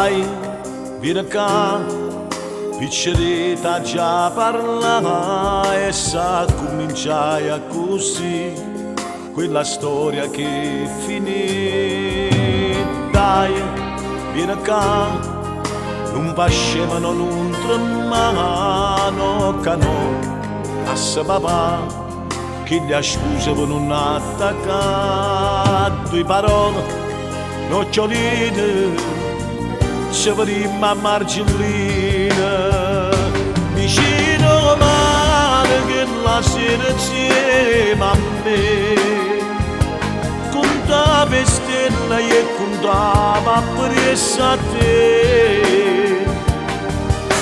Dai, vieni qua, piccerita già parla e sa cominciare così quella storia che finì. Dai, vieni qua, non pascemano, non tremano, cano, passa papà, che gli scuse per non attaccare due parole, noccioline, ci vedemmo a Margellina, vicino mare che la sera insieme a me, contava stelle e contava presso a te,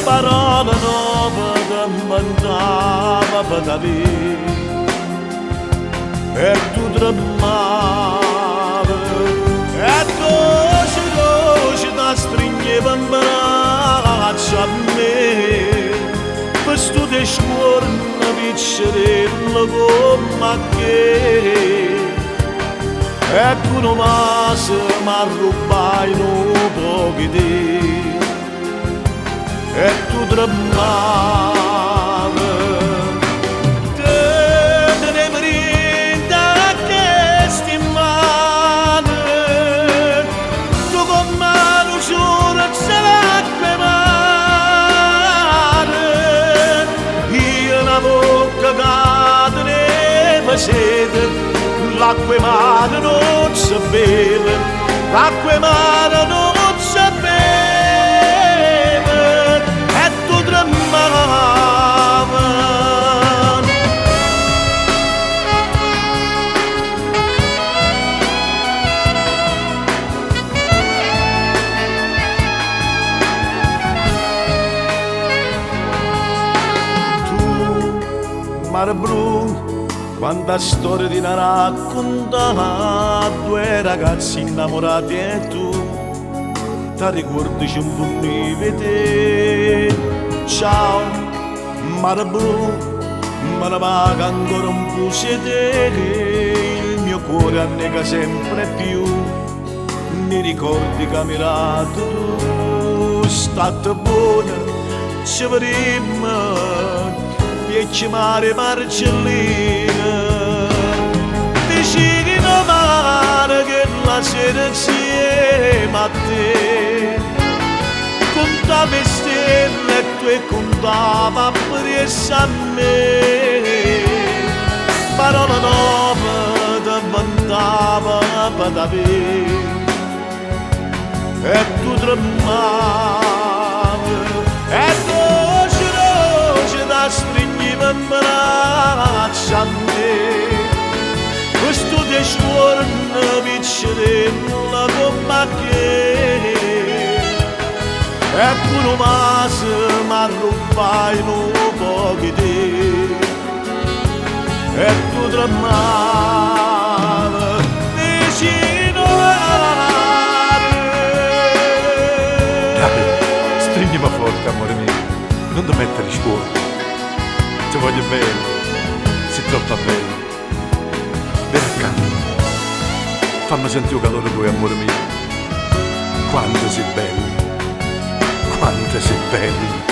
parole nuove che mandava per te, e tu tremavi, e dolce da stringeva in braccio a me, questo te scorna piccerello come che, e tu non vas ma rubai un po' di te, e tu tremavi. L'acqua e mare non si beve, l'acqua e mare non si beve, e tu tremavi. Tu, mare blu, quanta storia ti ne racconta, due ragazzi innamorati e tu ti ricordi un po' mi vedi. Ciao mare blu, me ne paga ancora un po' sedere, il mio cuore annega sempre più mi ricordi che mi hai tu, state buona, ci vedremo e mare Margellina, vicino mare che la sera insieme a te, contava stelle e tu e contava presso a me, parola nuova ti mandava per te, e tu tremavi, e dolce da stringeva in braccio a me, questo te scorna piccerella come che, e tu non vas ma rubai un po' di te, e tu tremavi vicino mare. Dai, stringimi forte, amore mio, non ti mettere in cuore, ti voglio bene, sei troppo bella. Vieni accanto, fammi sentire il calore tuo, amore mio, quanto sei bella, quanto sei bella.